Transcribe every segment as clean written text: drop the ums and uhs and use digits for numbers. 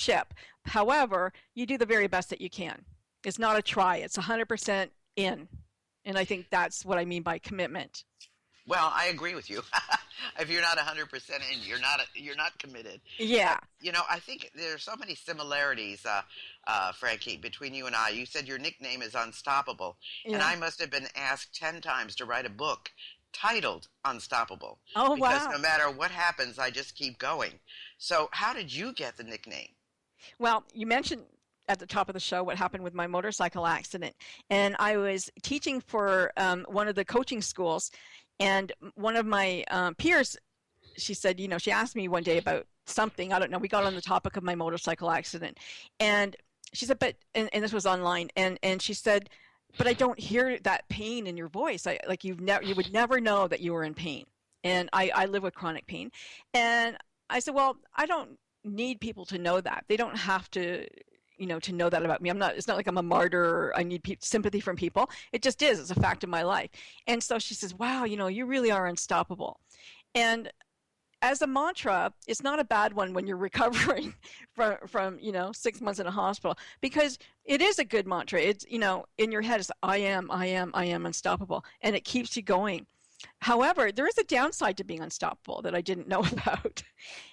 chip. However, you do the very best that you can. It's not a try. It's 100% in. And I think that's what I mean by commitment. Well, I agree with you. If you're not 100% in, you're not committed. Yeah. I think there's so many similarities, Frankie, between you and I. You said your nickname is Unstoppable, and Yeah. I must have been asked 10 times to write a book titled Unstoppable, Oh, because wow. no matter what happens, I just keep going. So, how did you get the nickname? Well, you mentioned at the top of the show what happened with my motorcycle accident. And I was teaching for one of the coaching schools. And one of my peers, she said, she asked me one day about something. I don't know. We got on the topic of my motorcycle accident. And she said, and this was online. And she said, but I don't hear that pain in your voice. You would never know that you were in pain. And I live with chronic pain. And I said, well, I don't need people to know that. They don't have to, to know that about me. It's not like I'm a martyr or I need sympathy from people. It just is. It's a fact of my life. And so she says, wow, you really are unstoppable. And as a mantra, it's not a bad one when you're recovering from 6 months in a hospital, because it is a good mantra. It's, in your head, it's I am unstoppable. And it keeps you going. However, there is a downside to being unstoppable that I didn't know about.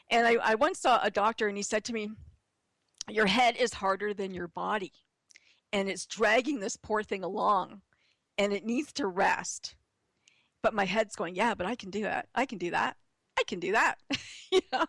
And I once saw a doctor and he said to me, your head is harder than your body and it's dragging this poor thing along and it needs to rest. But my head's going, yeah, but I can do it. I can do that. I can do that.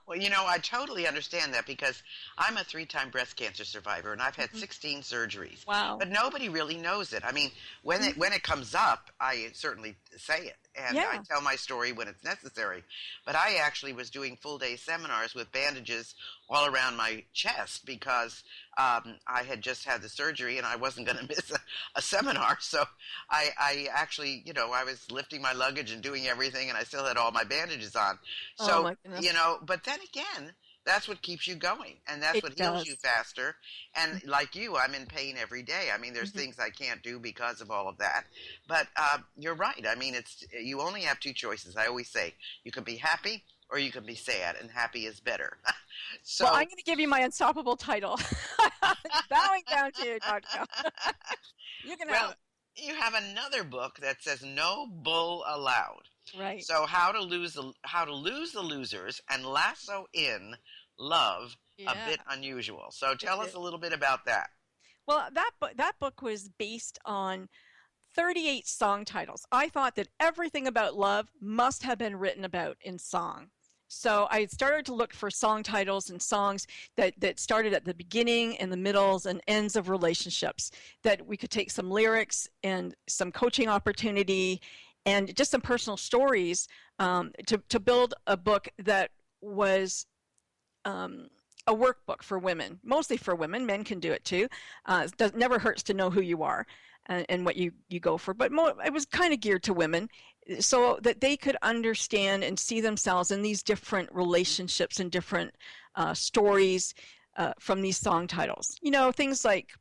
Well, I totally understand that, because I'm a 3-time breast cancer survivor and I've had 16 surgeries. Wow. But nobody really knows it. I mean, when it comes up, I certainly say it. And I tell my story when it's necessary. But I actually was doing full-day seminars with bandages all around my chest because I had just had the surgery and I wasn't going to miss a seminar. So I actually, I was lifting my luggage and doing everything, and I still had all my bandages on. Oh, So, my goodness. but then again, that's what keeps you going, and that's It what heals does. you faster. And like you, I'm in pain every day. I mean, there's things I can't do because of all of that. But you're right. I mean, you only have two choices. I always say you can be happy or you can be sad, and happy is better. Well, So, I'm going to give you my unstoppable title. Bowing down to you, Dr. Cal. You can have well, you have another book that says "No Bull Allowed." it. Right. So how to lose the losers and lasso in love, a Yeah. bit unusual. So tell us a little bit about that. Well, that book was based on 38 song titles. I thought that everything about love must have been written about in song. So I started to look for song titles and songs that started at the beginning and the middles and ends of relationships, that we could take some lyrics and some coaching opportunity and just some personal stories to build a book that was a workbook for women, mostly for women. Men can do it too. It never hurts to know who you are and what you go for. But it was kind of geared to women so that they could understand and see themselves in these different relationships and different stories from these song titles. Things like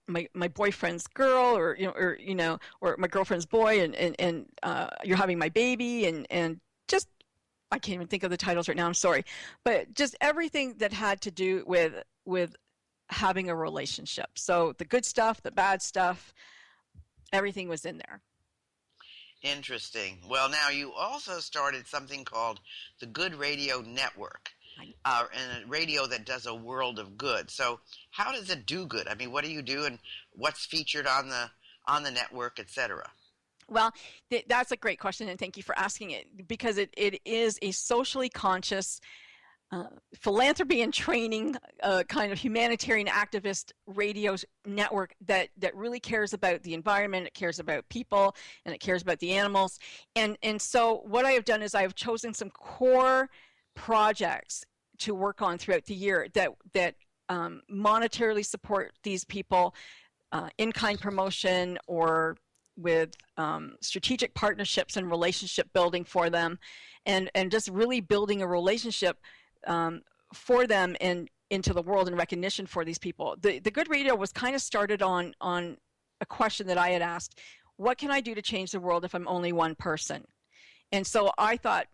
my boyfriend's girl, or my girlfriend's boy, and you're having my baby, and just I can't even think of the titles right now. I'm sorry, but just everything that had to do with having a relationship. So the good stuff, the bad stuff, everything was in there. Interesting. Well, now you also started something called the Good Radio Network, and a radio that does a world of good. So how does it do good? I mean, what do you do, and what's featured on the network, etc.? Well, that's a great question, and thank you for asking it, because it is a socially conscious philanthropy and training kind of humanitarian activist radio network that really cares about the environment, it cares about people, and it cares about the animals. And so what I have done is I have chosen some core projects to work on throughout the year that monetarily support these people, in-kind promotion, or with strategic partnerships and relationship building for them, and just really building a relationship for them and into the world, and recognition for these people. The Good Radio was kind of started on a question that I had asked: what can I do to change the world if I'm only one person? And so I thought,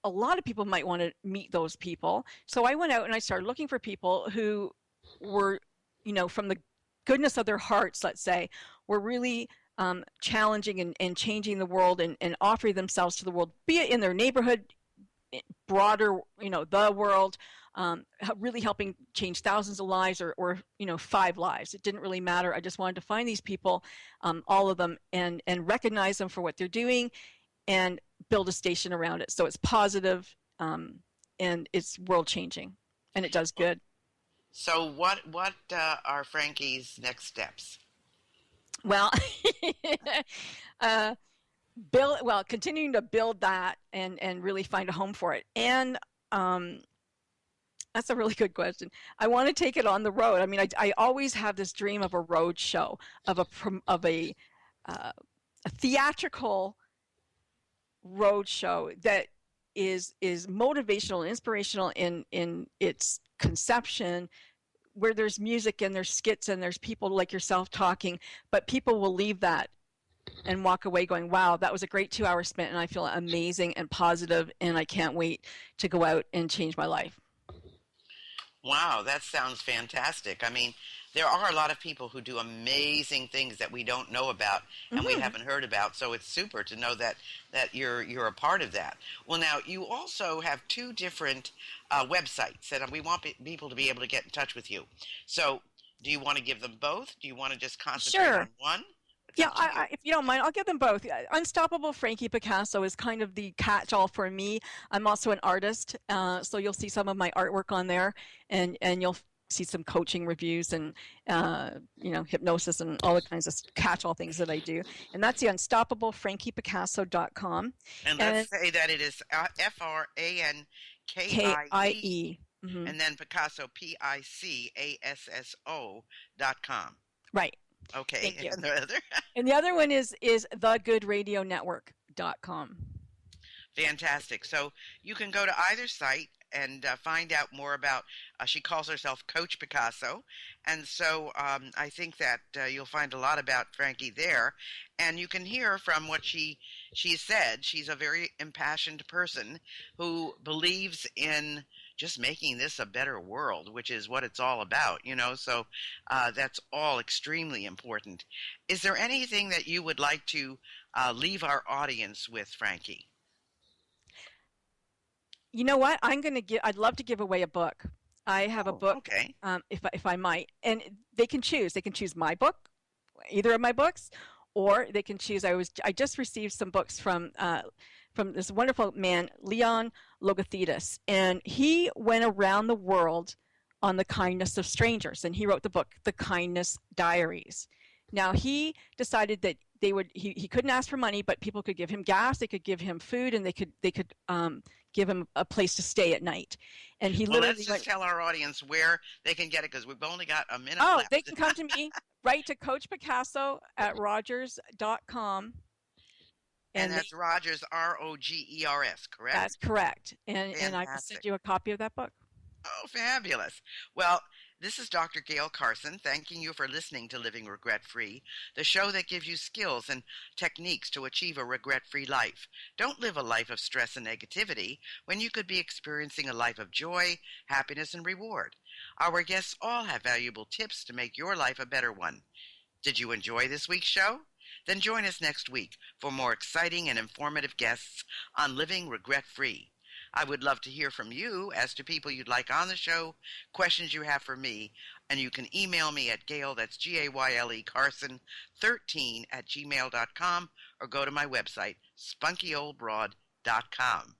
a lot of people might want to meet those people. So I went out and I started looking for people who were, from the goodness of their hearts, let's say, were really challenging and changing the world and offering themselves to the world, be it in their neighborhood, broader, the world, really helping change thousands of lives or 5 lives. It didn't really matter. I just wanted to find these people, all of them, and recognize them for what they're doing and build a station around it. So it's positive, and it's world changing, and it does good. So what are Frankie's next steps? Well, continuing to build that and really find a home for it. And that's a really good question. I want to take it on the road. I mean, I always have this dream of a road show, of a theatrical road show that is motivational and inspirational in its conception, where there's music and there's skits and there's people like yourself talking, but people will leave that and walk away going, wow, that was a great 2 hours spent, and I feel amazing and positive, and I can't wait to go out and change my life. Wow, that sounds fantastic. I mean, there are a lot of people who do amazing things that we don't know about and we haven't heard about. So it's super to know that you're a part of that. Well, now you also have 2 different websites, and we want people to be able to get in touch with you. So, do you want to give them both? Do you want to just concentrate on one? Yeah, if you don't mind, I'll give them both. Unstoppable Frankie Picasso is kind of the catch-all for me. I'm also an artist, so you'll see some of my artwork on there, and you'll see some coaching reviews and hypnosis and all the kinds of catch-all things that I do. And that's the unstoppablefrankiepicasso.com. And let's say that it is FRANKIE, and then Picasso PICASSO.com. Right. Okay. Thank you. And the other? And the other one is thegoodradionetwork.com. Fantastic. So you can go to either site and find out more about, she calls herself Coach Picasso. And so I think that you'll find a lot about Frankie there. And you can hear from what she said. She's a very impassioned person who believes in just making this a better world, which is what it's all about, so that's all extremely important. Is there anything that you would like to leave our audience with, Frankie? You know what? I'd love to give away a book. I have a book, okay. If I might, and they can choose my book, either of my books, or they can choose. I just received some books from this wonderful man, Leon Logothetis, and he went around the world on the kindness of strangers, and he wrote the book, The Kindness Diaries. Now, he decided that he couldn't ask for money, but people could give him gas, they could give him food, and they could give him a place to stay at night. And he literally let's just tell our audience where they can get it, because we've only got a minute left. They can come to me, write to Coach Picasso at Rogers.com. And that's Rogers, ROGERS, correct? That's correct. And I can send you a copy of that book. Oh, fabulous. Well, this is Dr. Gail Carson, thanking you for listening to Living Regret-Free, the show that gives you skills and techniques to achieve a regret-free life. Don't live a life of stress and negativity when you could be experiencing a life of joy, happiness, and reward. Our guests all have valuable tips to make your life a better one. Did you enjoy this week's show? Then join us next week for more exciting and informative guests on Living Regret-Free. I would love to hear from you as to people you'd like on the show, questions you have for me, and you can email me at Gayle, that's Gayle Carson13 @gmail.com, or go to my website, spunkyoldbroad.com.